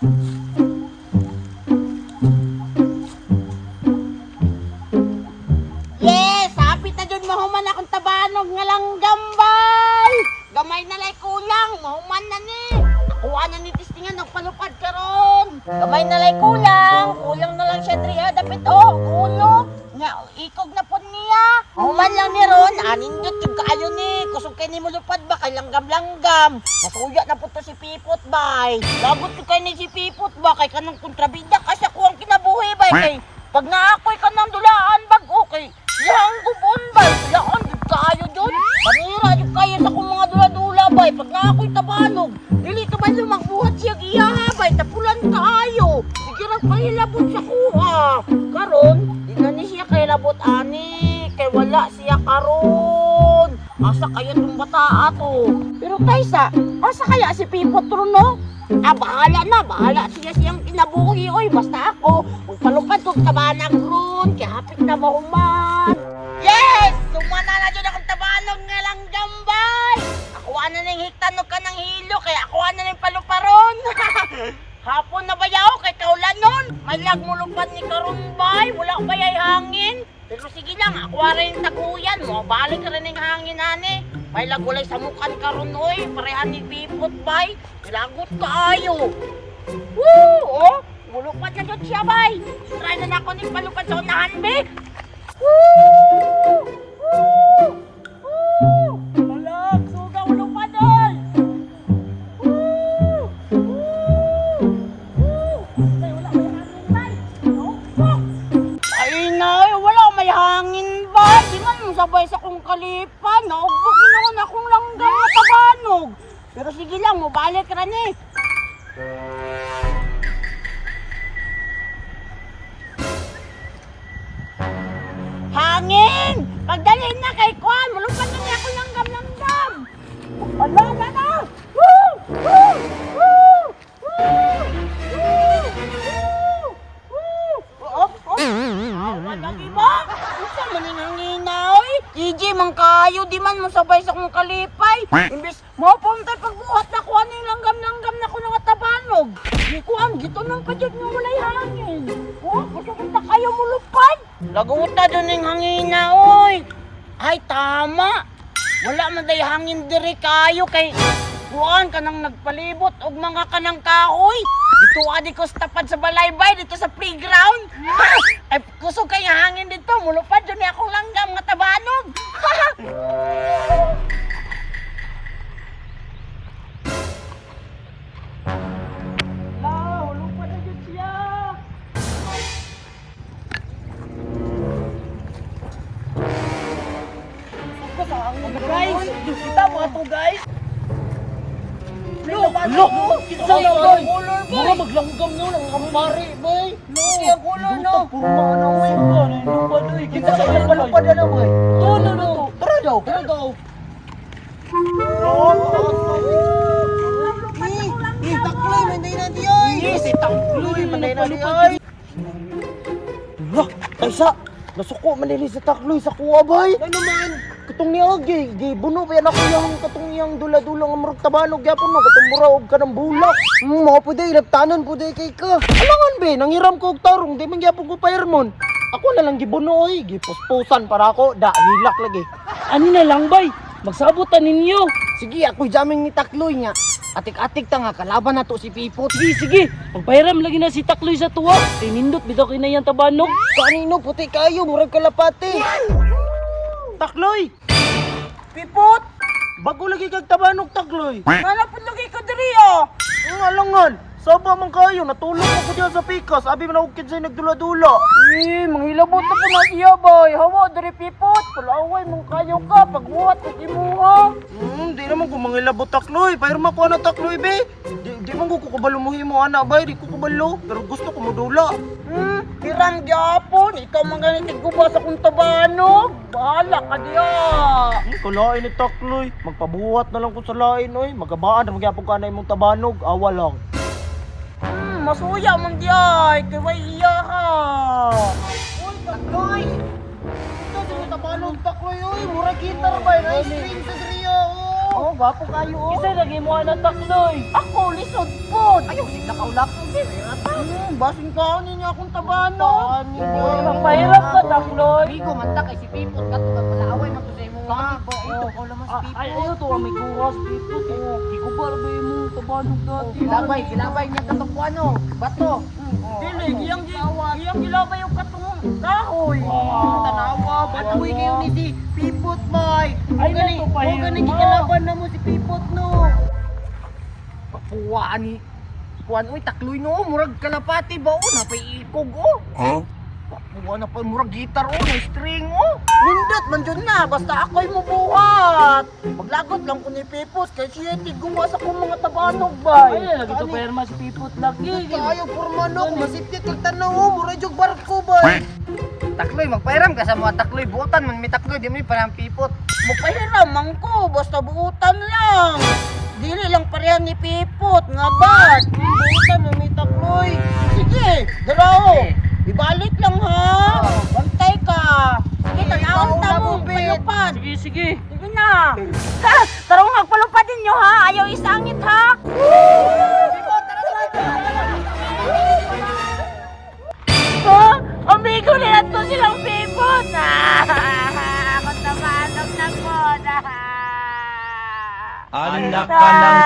Yes, hapit na dun mahuman akong tabanog nga lang gambay. Gamay na lay kulang, mahuman na ni. Nakuha na ni Tistingan, nagpalupad karon. Gamay na lay kulang na lang siya driya dapit ulo. Nga ikog na po niya. Mahuman lang ni ron, anindot yung kaayo ni. Kusog kay ni mulupad ba kay langgam-langgam. Masuya na po to si Pipot bay. Lagot ko kay ni si Pipot ba kay kanang kontrabida kasi ako ang kinabuhi bay kay. Pag naakoy ka ng dulaan bag okay. Yang gubon bay, yaon gud kaayo dun. Panira jud kayo sa kong mga dula-dula bay. Pag naakoy tabanog, dili ka ba magbuhat siya giyaha bay, tapulan kaayo. Sige ra pahilabot sa kuha. Karon, di na ni siya kay labot ani, kay wala siya karon. Asa kaya tong bata ato? Pero Taysa, asa kaya si Pipot no? Bahala siya siyang kinabuhi, oy. Basta ako, magpalupad kong tabanag ron, kaya hapit na mahuman. Yes! Sumana na dyan akong tabanog nga lang gambay. Ako na ng hiktanog ka ng hilo, kaya ako na ng paluparon. Hapon na bayaw, kay kaulan nun. May lagmulupad ni Karumbay, wala ko bayay hangin. Pero sige lang, ako rin taguyan mo, balik rin ng hangin ani. May lagulay sa mukan karon oy, parehan ni Pipot bay. Lagot kaayo. Woo! Oh, mulupad na jud siya bay. Try na nako ni palupad sa unahan be. Woo! Woo! Woo! Malag, suga mulupad oy. Woo! Woo! Woo! Ay, wala may hangin bay. No? Ay na, wala may hangin bay. Di man mo sabay sa kong kalipan. Naugbok naman akong langgam na tabanog. Pero sige lang, mabalik ka rin eh. Hangin! Pagdalhin na kay Kwan, malupad na niya ako langgam-langgam. Ala, na! Woo! Woo! Woo! Woo! Woo! Woo! Op! Op! Awa lagi ba? Isa man yung hanginaw eh. Gigi, mang kayo, di man mo sabay sa kong kalipay. Imbes, mapunta pagbuhat na kuha na yung langgam-langgam na ko ng tabanog. Di ko ang gito ng padyag nga walay hangin. Oh, gusto kita kayo mulupad. Lagot na dun yung hangina, oy. Ay, tama. Wala man day hangin diri kayo kay kuhaan ka nang nagpalibot og mga kanang kahoy. Dito adi ko sa tapad sa balaybay, dito sa playground. Ay, kusog kay hangin dito, mulupad dun akong langgam nga tabanog. Mulupad na dyan siya. Guys, kita mo ito guys. Look! Kinsa na boy? Mga maglanggam no ng kampare boy. Kasi ang color no. Puro mga naway ko na lupad oy. Kinsa sa palupad na boy? No. Tara daw. Takloy manday na di oy. Yes, takloy manday na di oy. Lah, Taysa. Nasuko manili sa takloy sa kuha bay. Ano naman? Katong niya gibuno pa yan ako yung katong niyang dula-dula nga marag tabanog yapon no katong muraog ka ng bulak. Mga puday nagtanon puday kay ka. Alangan be, nangiram ko og tarong di man gyapon ko pairmon. Ako na lang gibuno oy, gipuspusan para ako da hilak lagi. Ani na lang bay, magsabutan ninyo. Sige, ako jaming ni takloy niya. Atik-atik ta nga kalaban na to si Pipot. Sige, pagpairam lagi na si Takloy sa tuwa. Tinindot bitaw kinayang tabanog. Kanino puti kayo, murag kalapati. Takloy! Pipot! Bago lagi kag tabanog, Takloy. Nanapod lagi ka diri ah. Ang alangan, saba man kayo, natulog ako diyan sa pikas. Abi man ako kinsay nagdula-dula. Manghilabot na po na siya bay. Hawa diri Pipot. Palaway mong kayo ka, pagbuhat ko imuha. Di naman ko mangilabot, Takloy. Pairma ko na, Takloy, be. Di man ko kubalumuhin mo, anak, bay. Di ko kubalo. Pero gusto ko modula. Hiram gyapon. Ikaw manganitig ko ba sa kong tabanog? Bahala ka diya. Kalain ni Takloy. Magpabuhat na lang ko sa lain, oy. Magabaan na magyapon ka na imong tabanog. Awa lang. Masuya man diya. Kaya may iya ka. Uy, Takloy! Ito, di tabanog, Takloy, oy. Mura gitar ba? Nice string sa Drio, Oh, gwapo kayo oh. Isa lagi mo na, Takloy. Ako, lisod po. Ayaw, sila kaulak. Basing kaon ninyo akong tabano. Magpahirap ka, Takloy. Amigo, manta kay si Pipot ka to malaway man to sa imong amigo. Ito ko lamang si Pipot. Ay, ano to, may kuras, Pipot. Di ko ba rin mo tabanog dati. Gilabay niya katong ano, bato. Dili, iyang gilabay yung katong kahoy. Tanawa, batoy kayo ni si Pipot, boy. Ay, nato pa yun. Gani gikalaban na mo si Pipot, no. Papuwaan ni Kuan, uy, takloy no, murag kalapati ba o, napay ikog o. Papuwaan na pa, murag gitar o, may string o. Lindot, man dyan na, basta ako'y mubuhat. Maglagot lang ko ni Pipot, kay siya tiguwa sa kong mga tabanog, bay. Ay, lagi to perma si Pipot lagi. Ayaw pormanok, masipit kag tanaw o, murag yung barko, bay. Takloy, magpahiram ka sa mga takloy, buutan man, may takloy, di mo yung parang Pipot. Magpahiram man ko, basta buutan lang. Dili lang parehan ni Pipot, nga ba? Buutan mo may takloy. Sige, daraw. Ibalik lang ha. Bantay ka. Sige, tanawang ta mo, palupad. Sige, sige. Sige na. Ha, tarong magpalupad din nyo ha. Ayaw isangit ha. Pipot, tara. Oh, amigo nila to silang Pipot. Ako tabanog na po. Anak ka ng